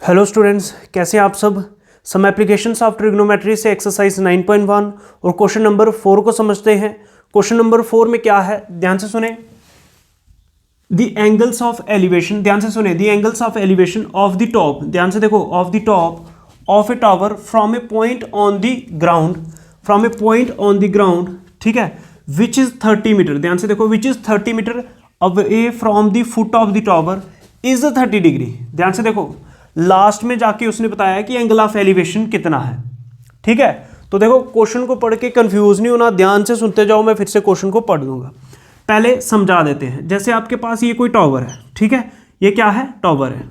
Hello students, कैसे हैं आप सब। सम एप्लीकेशंस ऑफ ट्रिग्नोमेट्री से एक्सरसाइज 9.1 और क्वेश्चन नंबर 4 को समझते हैं। क्वेश्चन नंबर 4 में क्या है, ध्यान से सुने। द एंगल्स ऑफ एलिवेशन, ध्यान से सुने। The angles of elevation of the top, ध्यान से देखो, of the top of a tower from a point on the ground, from a point on the ground, ठीक है, विच इज 30 मीटर, ध्यान से देखो, which is 30 metre away from the foot of the tower is 30 degree. ध्यान से देखो, last में जाके उसने बताया कि एंगल ऑफ एलिवेशन कितना है, ठीक है। तो देखो, क्वेश्चन को पढ़ के कंफ्यूज नहीं होना, ध्यान से सुनते जाओ, मैं फिर से क्वेश्चन को पढ़ दूंगा। पहले समझा देते हैं। जैसे आपके पास ये कोई टावर है, ठीक है, ये क्या है, टावर है,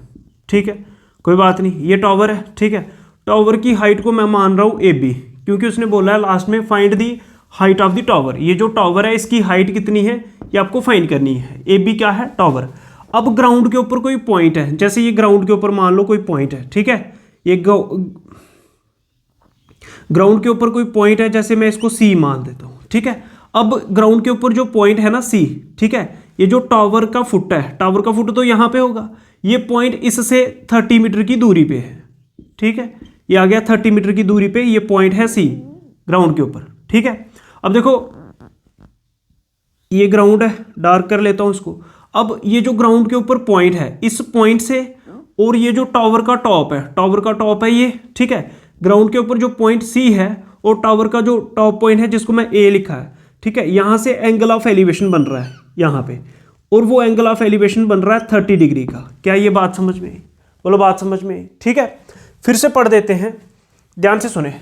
ठीक है, कोई बात नहीं, ये टावर है, ठीक है। टावर की हाइट को मैं मान रहा हूँ AB, क्योंकि उसने बोला है लास्ट में find the height of the tower. ये जो टावर है इसकी हाइट कितनी है ये आपको फाइंड करनी है। AB क्या है, टावर। अब ग्राउंड के ऊपर कोई पॉइंट है, जैसे ये ग्राउंड के ऊपर मान लो कोई पॉइंट है, ठीक है, ये ग्राउंड के ऊपर कोई पॉइंट है, जैसे मैं इसको C मान देता हूँ, ठीक है। अब ग्राउंड के ऊपर जो पॉइंट है ना C, ठीक है, ये जो टावर का फुट है, टावर का फुट तो यहाँ पे होगा, ये पॉइंट इससे 30 मीटर की दूरी पे है, ठीक है, ये आ गया 30 मीटर की दूरी पे, ये पॉइंट है C ग्राउंड के ऊपर, ठीक है। अब देखो, ये ग्राउंड है, डार्क कर लेता हूँ इसको। अब ये जो ग्राउंड के ऊपर पॉइंट है, इस पॉइंट से और ये जो टावर का टॉप है, टावर का टॉप है ये, ठीक है, ग्राउंड के ऊपर जो पॉइंट C है और टावर का जो टॉप पॉइंट है जिसको मैं A लिखा है, ठीक है, यहां से एंगल ऑफ एलिवेशन बन रहा है यहां पे, और वो एंगल ऑफ एलिवेशन बन रहा है 30 डिग्री का। क्या ये बात समझ में आई? बोलो, बात समझ में आई, ठीक है। फिर से पढ़ देते हैं, ध्यान से सुने।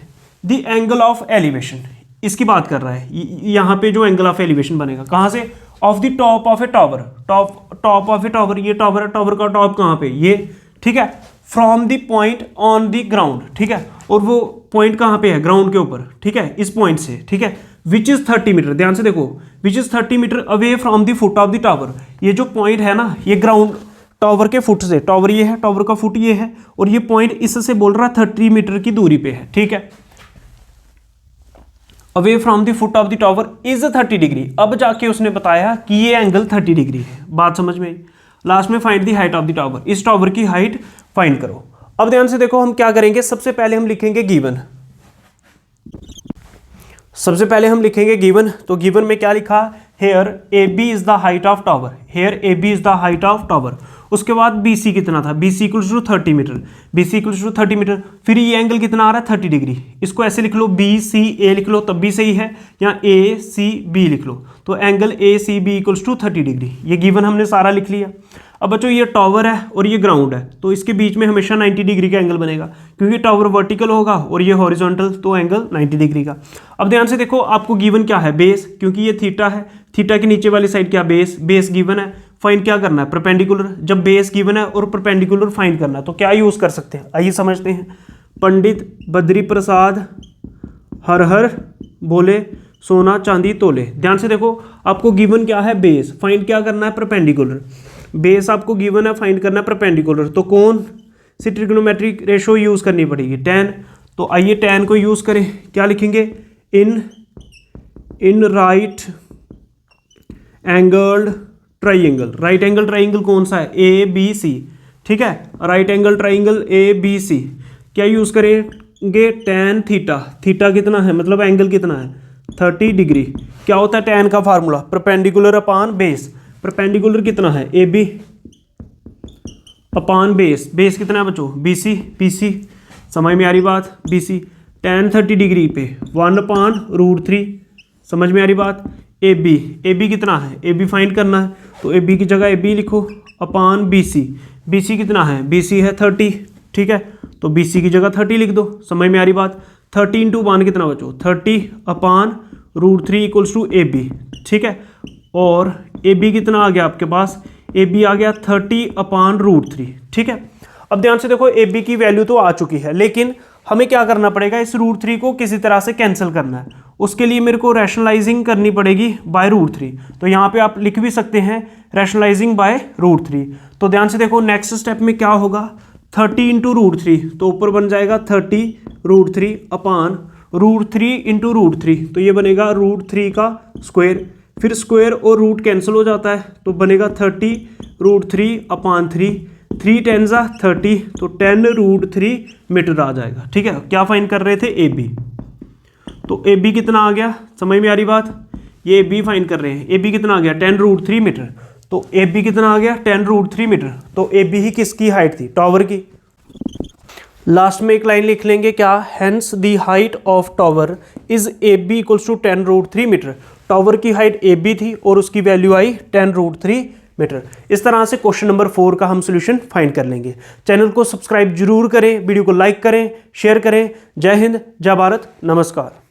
द एंगल ऑफ एलिवेशन, इसकी बात कर रहा है, यहां पे जो एंगल ऑफ एलिवेशन बनेगा कहां से, of the top of a tower, top of a tower, ये टावर है, टावर का टॉप कहां पे, ये, ठीक है, from the point on the ground, ठीक है, और वो पॉइंट कहां पे है, ग्राउंड के ऊपर, ठीक है, इस पॉइंट से, ठीक है, विच इज 30 मीटर, ध्यान से देखो, which is 30 metre away from the foot of the tower. ये जो पॉइंट है ना, ये ग्राउंड टावर के फुट से, टावर ये है, टावर का फुट ये है, और ये पॉइंट इससे बोल रहा है 30 मीटर की दूरी पे है, ठीक है, away from the foot of the tower is 30 degree. अब जाके उसने बताया कि ये एंगल 30 डिग्री है। बात समझ में आई। लास्ट में find the height of the tower, इस टावर की हाइट फाइंड करो। अब ध्यान से देखो, हम क्या करेंगे, सबसे पहले हम लिखेंगे गिवन, सबसे पहले हम लिखेंगे गिवन। तो गिवन में क्या लिखा, here AB is the height of tower, here AB is the height of tower. उसके बाद BC कितना था, BC equals to 30 metre, BC equals to 30 metre. फिर ये एंगल कितना आ रहा है, 30 डिग्री। इसको ऐसे लिख लो, BCA लिख लो तब भी सही है, या ACB लिख लो, तो angle ACB equals to 30 degree. ये गिवन हमने सारा लिख लिया। अब बच्चों, ये टावर है और ये ग्राउंड है, तो इसके बीच में हमेशा 90 डिग्री का एंगल बनेगा, क्योंकि टावर वर्टिकल होगा और ये हॉरिजॉन्टल, तो एंगल 90 डिग्री का। अब ध्यान से देखो, आपको गिवन क्या है, बेस, क्योंकि ये थीटा है, थीटा के नीचे वाली साइड क्या, बेस, बेस गिवन है। फाइंड क्या करना है, परपेंडिकुलर। जब बेस गिवन है और परपेंडिकुलर फाइंड करना है तो क्या यूज कर सकते हैं, आइए समझते हैं। पंडित बद्री प्रसाद हर हर बोले, सोना चांदी तोले। ध्यान से देखो, आपको गिवन क्या है, बेस, फाइंड क्या करना है, परपेंडिकुलर। बेस आपको गिवन है, फाइंड करना है परपेंडिकुलर, तो कौन सी ट्रिग्नोमेट्रिक रेशो यूज करनी पड़ेगी, tan। तो आइए tan को यूज करें, क्या लिखेंगे, in right angled triangle. Right angle triangle कौन सा है, ABC, ठीक है, राइट एंगल ट्राइंगल ABC। क्या यूज करेंगे, tan थीटा, थीटा कितना है, मतलब एंगल कितना है, 30 डिग्री। क्या होता है tan का फार्मूला, परपेंडिकुलर अपान बेस। परपेंडिकुलर कितना है, AB अपान बेस, बेस कितना है बच्चों, BC, समझ में आ रही बात, BC। tan 30 डिग्री पे 1/√3, समझ में आ रही बात। AB कितना है, AB फाइंड करना है, तो AB की जगह AB लिखो, अपान BC कितना है, BC है 30, ठीक है, तो BC की जगह 30 लिख दो, समझ में आ रही बात। 30 × 1 कितना बच्चों, 30/√3 इक्वल्स टू AB, ठीक है, और AB कितना आ गया आपके पास, AB आ गया 30/√3, ठीक है। अब ध्यान से देखो, AB की वैल्यू तो आ चुकी है, लेकिन हमें क्या करना पड़ेगा, इस √3 को किसी तरह से कैंसिल करना है। उसके लिए मेरे को रैशनलाइजिंग करनी पड़ेगी बाय √3। तो यहाँ पे आप लिख भी सकते हैं रैशनलाइजिंग बाय √3। तो ध्यान से देखो, नेक्स्ट स्टेप में क्या होगा, 30 × √3, तो ऊपर बन जाएगा 30√3 अपान √3 × √3, तो ये बनेगा √3 का स्क्वायर। फिर स्क्वायर और रूट कैंसिल हो जाता है, तो बनेगा 30√3 अपान 3। 3 10 30, तो 10√3 मीटर आ जाएगा। ठीक है, क्या फाइंड कर रहे थे? A B. तो ए बी कितना आ गया, समझ में आ रही बात? ये ए बी फाइंड कर रहे हैं। ए बी कितना आ गया? 10√3 मीटर। तो ए बी कितना आ गया? 10√3 मीटर। तो ए बी ही किसकी हाइट थी? टावर की। लास्ट में एक लाइन लिख लेंगे, क्या? Hence the height of tower is A B equals to 10√3 metre. Tower की हाइट ए बी थी और उसकी वैल्यू आई 10√3 मीटर। इस तरह से क्वेश्चन नंबर 4 का हम सोल्यूशन फाइंड कर लेंगे। चैनल को सब्सक्राइब जरूर करें, वीडियो को लाइक करें, शेयर करें। जय हिंद, जय भारत, नमस्कार।